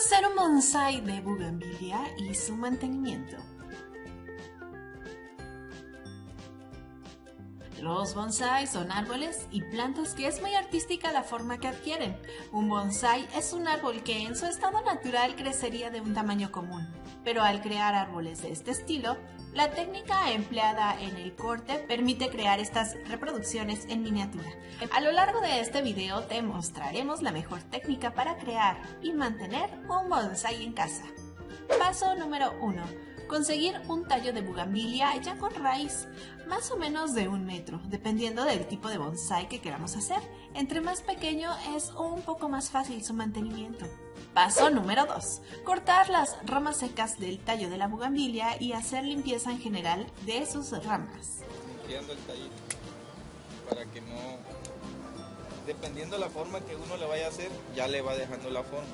hacer un bonsái de bugambilia y su mantenimiento. Los bonsáis son árboles y plantas que es muy artística la forma que adquieren. Un bonsái es un árbol que en su estado natural crecería de un tamaño común, pero al crear árboles de este estilo, la técnica empleada en el corte permite crear estas reproducciones en miniatura. A lo largo de este video te mostraremos la mejor técnica para crear y mantener un bonsái en casa. Paso número 1. Conseguir un tallo de bugambilia ya con raíz, más o menos de 1 metro, dependiendo del tipo de bonsái que queramos hacer. Entre más pequeño es un poco más fácil su mantenimiento. Paso número 2. Cortar las ramas secas del tallo de la bugambilia y hacer limpieza en general de sus ramas. Limpiando el tallito para que no, dependiendo de la forma que uno le vaya a hacer, ya le va dejando la forma.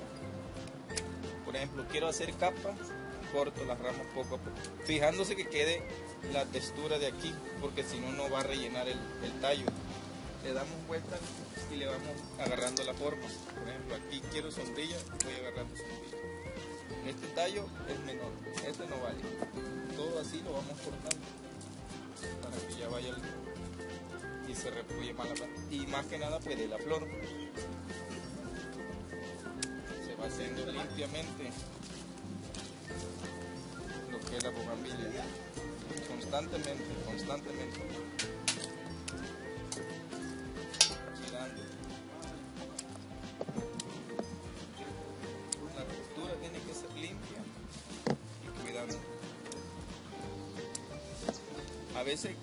Por ejemplo, quiero hacer capas, corto las ramas poco a poco, fijándose que quede la textura de aquí, porque si no, no va a rellenar el tallo. Le damos vuelta y le vamos agarrando la forma. Por ejemplo, aquí quiero sombrilla, voy agarrando sombrilla. Este tallo es menor, este no vale. Todo así lo vamos cortando para que ya vaya y se repluye más la planta. Y más que nada pues de la flor. Se va haciendo limpiamente lo que es la bugambilia, constantemente. Girando. La textura tiene que ser limpia y cuidando. A veces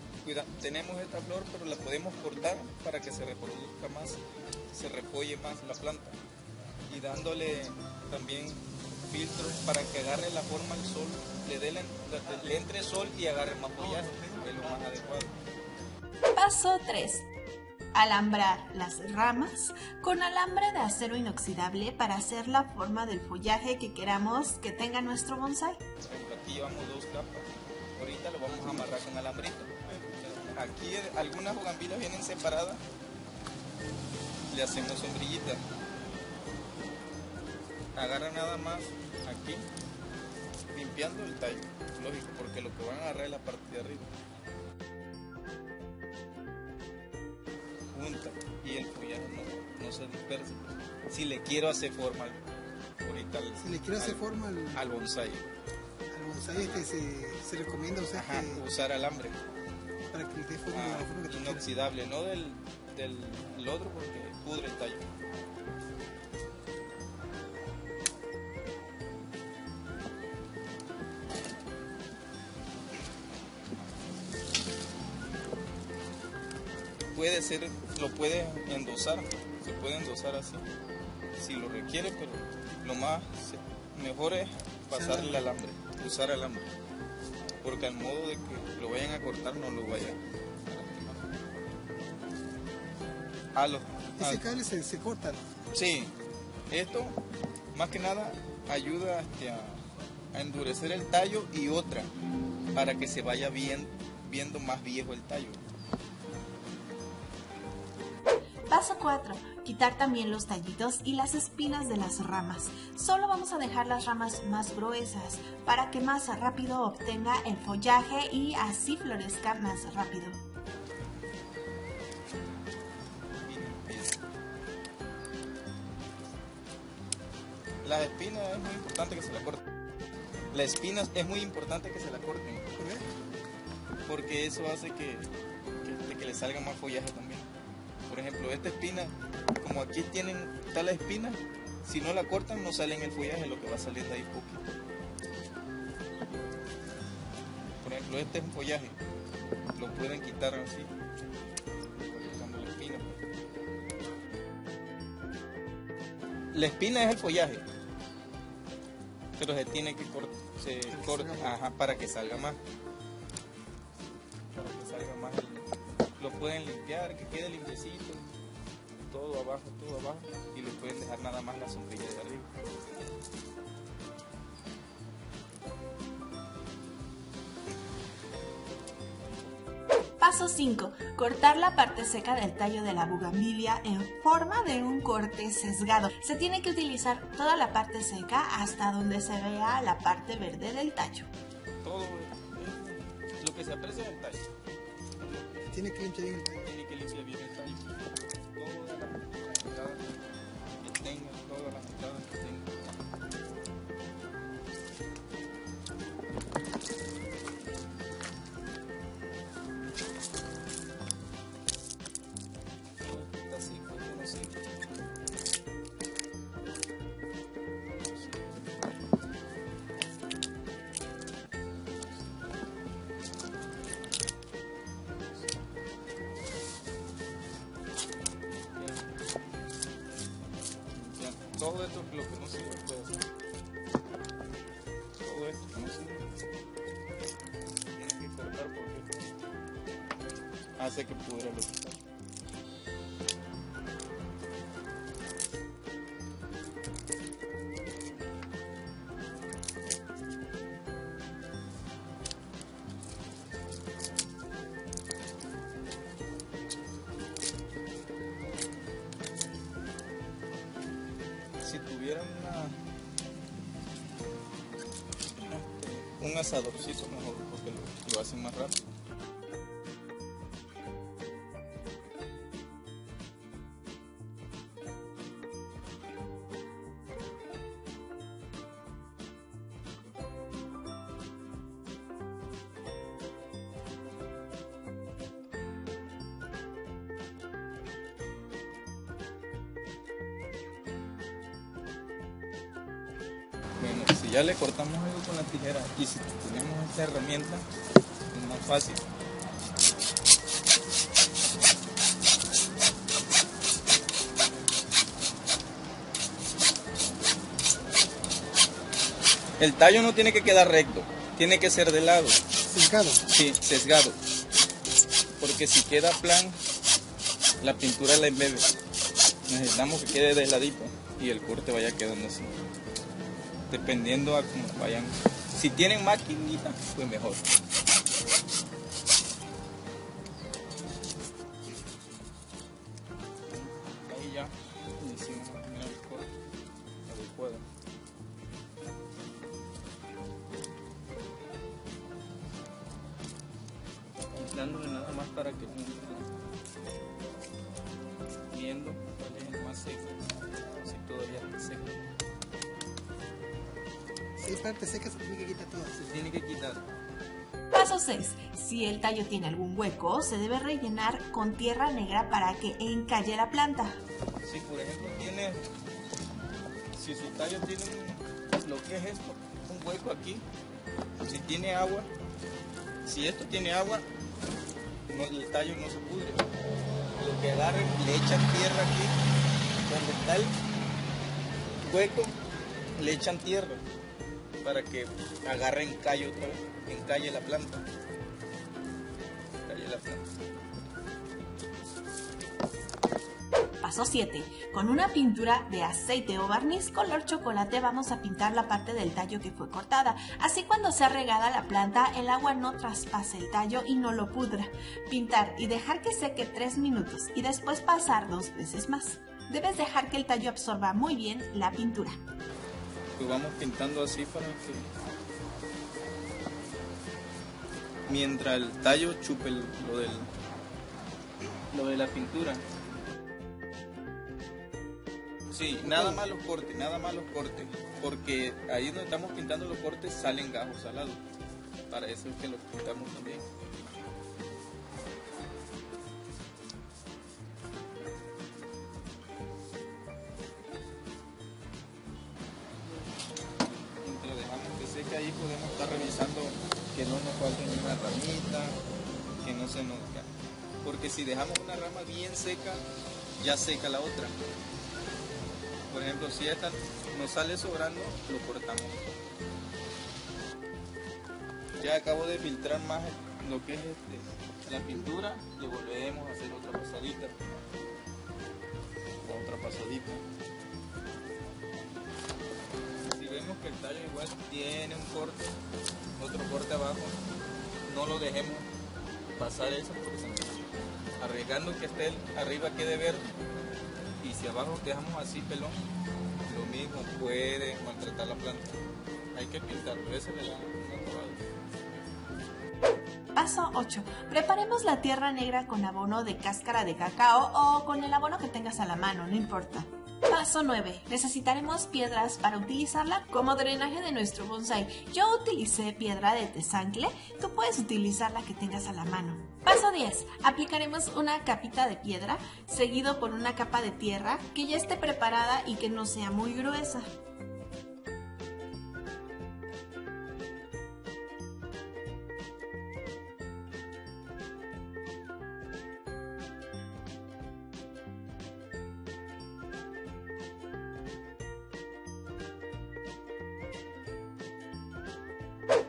tenemos esta flor, pero la podemos cortar para que se reproduzca más, se repolle más la planta, y dándole también filtros para que agarre la forma al sol, le entre sol y agarre más follaje, es lo más adecuado. Paso 3. Alambrar las ramas con alambre de acero inoxidable para hacer la forma del follaje que queramos que tenga nuestro bonsái. Aquí llevamos 2 capas, ahorita lo vamos a amarrar con alambrito. Aquí algunas bugambilias vienen separadas, le hacemos sombrillita. Agarra nada más aquí, limpiando el tallo, lógico, porque lo que van a agarrar es la parte de arriba. Junta y el follaje no se dispersa. Si le quiero hacer forma ahorita al bonsái. Al bonsái se recomienda usar alambre. Para que le dé forma, la forma que inoxidable, no del otro, porque pudre el tallo. Lo puede endosar, se puede endosar así, si lo requiere, pero lo mejor es pasarle el alambre, usar alambre, porque al modo de que lo vayan a cortar no lo vayan a lastimar. Ese cable se corta, ¿no? Sí, esto más que nada ayuda a endurecer el tallo, y otra, para que se vaya viendo más viejo el tallo. Paso 4. Quitar también los tallitos y las espinas de las ramas. Solo vamos a dejar las ramas más gruesas para que más rápido obtenga el follaje y así florezca más rápido. Las espinas es muy importante que se la corten. Las espinas es muy importante que se la corten. ¿Por qué? Porque eso hace que le salga más follaje también. Por ejemplo, esta espina, como aquí está la espina, si no la cortan no sale en el follaje, lo que va a salir de ahí poquito. Por ejemplo, este es un follaje, lo pueden quitar así, cortando la espina. La espina es el follaje, pero se tiene que cortar para que salga más. Para que salga más. Lo pueden limpiar, que quede limpiecito, todo abajo, y le pueden dejar nada más la sombrilla de arriba. Paso Paso 5. Cortar la parte seca del tallo de la bugambilia en forma de un corte sesgado. Se tiene que utilizar toda la parte seca hasta donde se vea la parte verde del tallo. Todo lo que se aprecia del tallo. Tiene que limpiar bien el tallo. Tiene que limpiar bien el tallo. Todas las entradas que tenga, todas las entradas que tenga. Todo esto es lo que no sirve puede hacer. Todo esto que no sirve tiene que cortar porque hace que pudra lo que está. Si tuvieran un asadorcito mejor porque lo hacen más rápido. Bueno, si ya le cortamos algo con la tijera y si tenemos esta herramienta es más fácil. El tallo no tiene que quedar recto, tiene que ser de lado. Sesgado. Sí, sesgado. Porque si queda plan, la pintura la embebe. Necesitamos que quede de ladito y el corte vaya quedando así. Dependiendo a cómo vayan. Si tienen maquinita, pues mejor. Ahí ya hicimos el corte adecuado. Dándole nada más para que no viendo cuál es el más seco. Si todavía está seco. Si hay parte seca, se tiene que quitar todo. Se tiene que quitar. Paso 6. Si el tallo tiene algún hueco, se debe rellenar con tierra negra para que encalle la planta. Si por ejemplo si su tallo tiene lo que es esto, un hueco aquí, si tiene agua, si esto tiene agua, el tallo no se pudre. Lo que agarren, le echan tierra aquí, donde está el hueco, le echan tierra para que agarre encallo otra vez, encalle la planta. Encalle la planta. Paso 7. Con una pintura de aceite o barniz color chocolate vamos a pintar la parte del tallo que fue cortada. Así cuando sea regada la planta, el agua no traspase el tallo y no lo pudra. Pintar y dejar que seque 3 minutos y después pasar 2 veces más. Debes dejar que el tallo absorba muy bien la pintura. Pues vamos pintando así para que mientras el tallo chupe lo de la pintura. Sí, nada más los cortes, porque ahí donde estamos pintando los cortes salen gajos salados. Para eso es que los pintamos también. Mientras dejamos que seque ahí podemos estar revisando que no nos falte ninguna ramita, que no se nos caiga. Porque si dejamos una rama bien seca, ya seca la otra. Por ejemplo, si esta nos sale sobrando, lo cortamos. Ya acabo de filtrar más lo que es la pintura, le volvemos a hacer otra pasadita. Si vemos que el tallo igual tiene un corte, otro corte abajo, no lo dejemos pasar eso porque se me arriesgando que esté arriba quede verde y si abajo dejamos así pelón, lo mismo puede maltratar la planta. Hay que pintarlo, ese le da un acabado. Paso 8. Preparemos la tierra negra con abono de cáscara de cacao o con el abono que tengas a la mano, no importa. Paso 9. Necesitaremos piedras para utilizarla como drenaje de nuestro bonsai. Yo utilicé piedra de tesancle, tú puedes utilizar la que tengas a la mano. Paso 10. Aplicaremos una capita de piedra seguido por una capa de tierra que ya esté preparada y que no sea muy gruesa.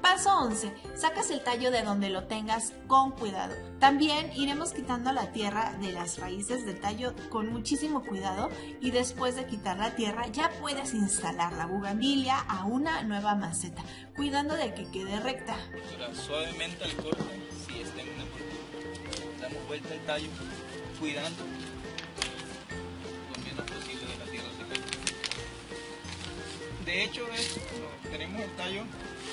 Paso 11. Sacas el tallo de donde lo tengas con cuidado. También iremos quitando la tierra de las raíces del tallo con muchísimo cuidado y después de quitar la tierra ya puedes instalar la bugambilia a una nueva maceta, cuidando de que quede recta. Suavemente al corte, si está en una postura, damos vuelta al tallo, cuidando lo menos posible de la tierra se caiga. De hecho, cuando tenemos el tallo,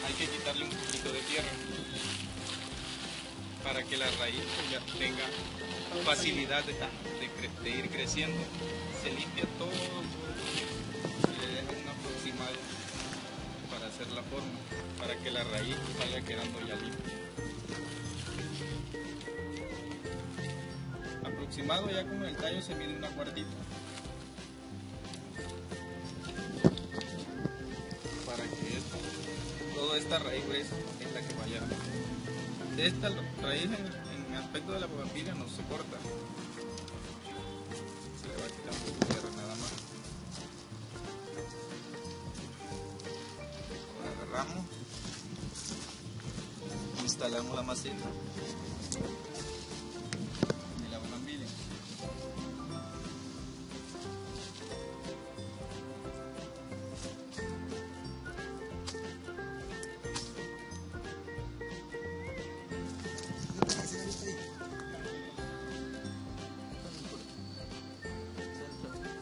hay que quitarle un poquito de tierra para que la raíz ya tenga facilidad de ir creciendo. Se limpia todo y le deja un aproximado para hacer la forma, para que la raíz vaya quedando ya limpia. Aproximado ya con el tallo se mide una cuartita. Para que toda esta raíz gruesa es la que vaya. Esta raíz en aspecto de la bugambilia no se corta. Se le va quitando tierra nada más. Ahora agarramos, instalamos la maceta de la bugambilia.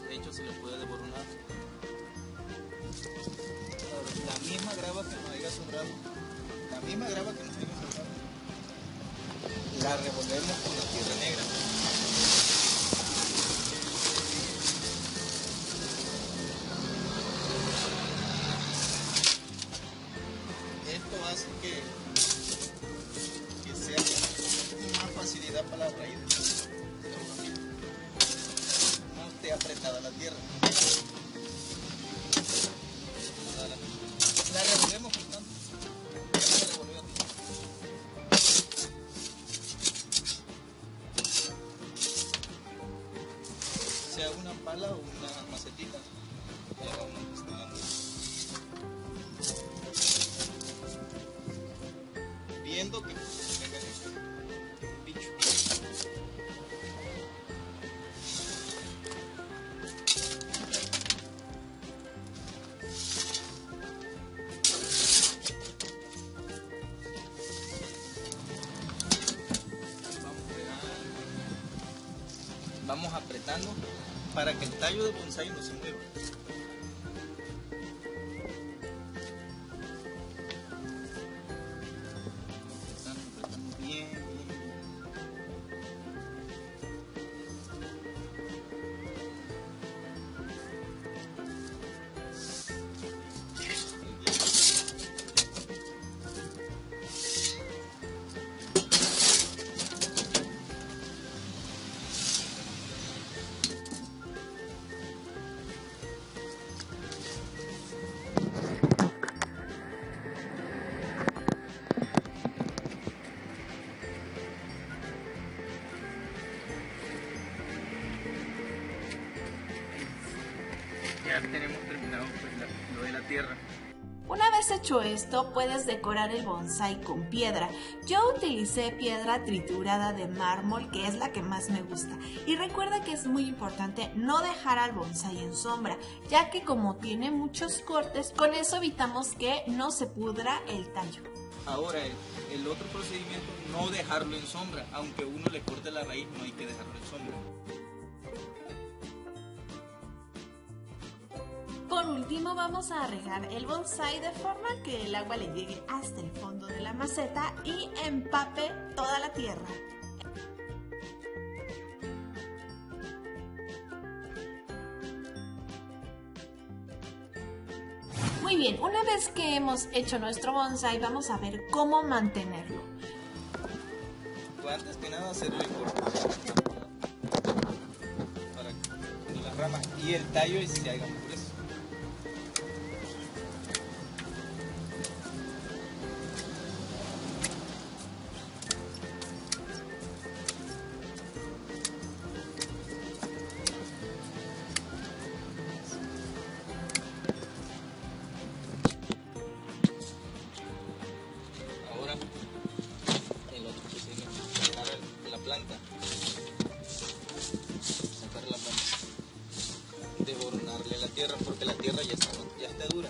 De hecho se le puede desboronar. La misma grava que nos haya sobrado, la revolvemos con la tierra negra. Esto hace que sea más facilidad para las raíces. No esté apretada la tierra. La revolvemos por tanto. Sea una pala o una macetita. Ya vamos instalando. Viendo que tenga el bicho. Vamos apretando para que el tallo de bonsai no se mueva. Apretando bien, bien. Ya tenemos terminado pues, lo de la tierra. Una vez hecho esto, puedes decorar el bonsai con piedra. Yo utilicé piedra triturada de mármol, que es la que más me gusta. Y recuerda que es muy importante no dejar al bonsai en sombra, ya que como tiene muchos cortes, con eso evitamos que no se pudra el tallo. Ahora, el otro procedimiento, no dejarlo en sombra. Aunque uno le corte la raíz, no hay que dejarlo en sombra. Por último, vamos a regar el bonsái de forma que el agua le llegue hasta el fondo de la maceta y empape toda la tierra. Muy bien, una vez que hemos hecho nuestro bonsái, vamos a ver cómo mantenerlo. Pues antes que nada, hacerle corte para que las ramas y el tallo se hagan gruesos. El otro procedimiento es sacar la planta, debornarle la tierra porque la tierra ya está dura.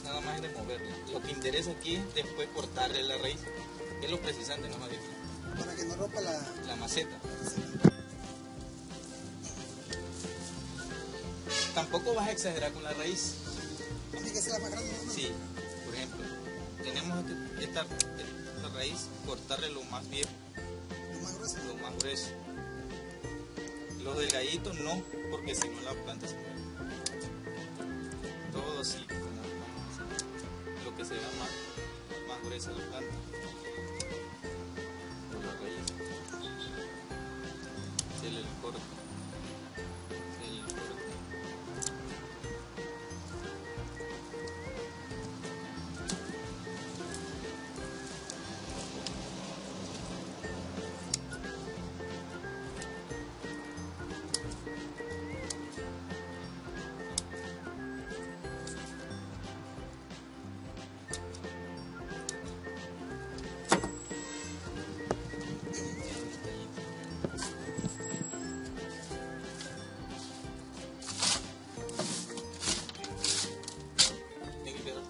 Nada más es de moverla. Lo que interesa aquí es después cortarle la raíz, que es lo precisante, no más bien. Para que no rompa La maceta. Tampoco vas a exagerar con la raíz. Tiene que ser la más grande, ¿no? Sí, por ejemplo, tenemos esta raíz, cortarle lo más viejo, Lo más grueso. lo más grueso. Los delgaditos no, porque si no la planta se muere. Todo así, como lo que se vea más gruesa la planta. Por la raíz. Hacerle el corte. Hacerle el corte.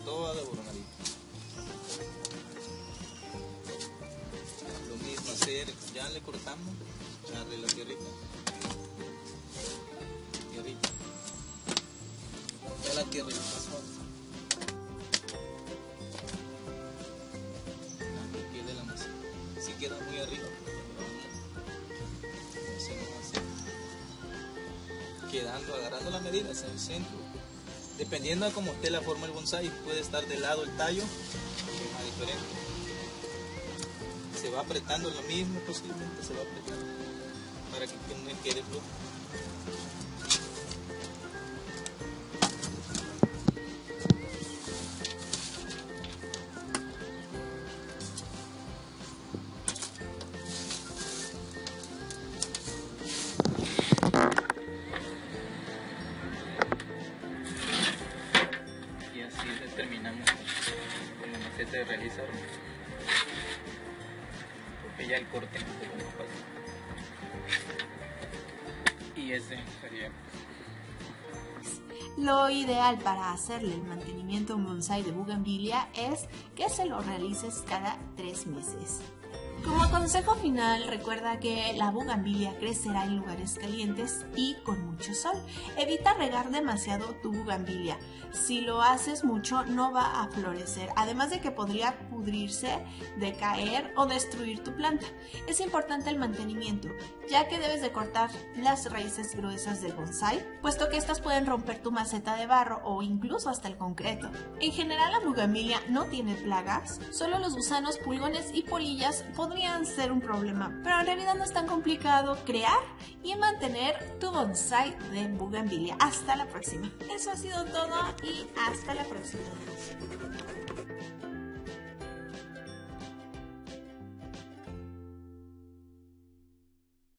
Toda debornadita. Lo mismo hacer, ya le cortamos, echarle la tierrita. Ya la tierrita pasó. Que quede la masa. Si queda muy arriba, hacemos así. Quedando, agarrando la medida hacia el centro. Dependiendo de cómo esté la forma del bonsái, puede estar de lado el tallo, que es más diferente. Se va apretando lo mismo, posiblemente se va apretando para que no quede flojo. Y así terminamos con la maceta de realizar, porque ya el corte es un poco más fácil. Y ese sería. Lo ideal para hacerle el mantenimiento a un bonsái de bugambilia es que se lo realices cada 3 meses. Como consejo final, recuerda que la bugambilia crecerá en lugares calientes y con mucho sol. Evita regar demasiado tu bugambilia. Si lo haces mucho, no va a florecer, además de que podría pudrirse, decaer o destruir tu planta. Es importante el mantenimiento, ya que debes de cortar las raíces gruesas del bonsái, puesto que estas pueden romper tu maceta de barro o incluso hasta el concreto. En general, la bugambilia no tiene plagas, solo los gusanos, pulgones y polillas podrían ser un problema, pero en realidad no es tan complicado crear y mantener tu bonsái de bugambilia. Hasta la próxima. Eso ha sido todo y hasta la próxima.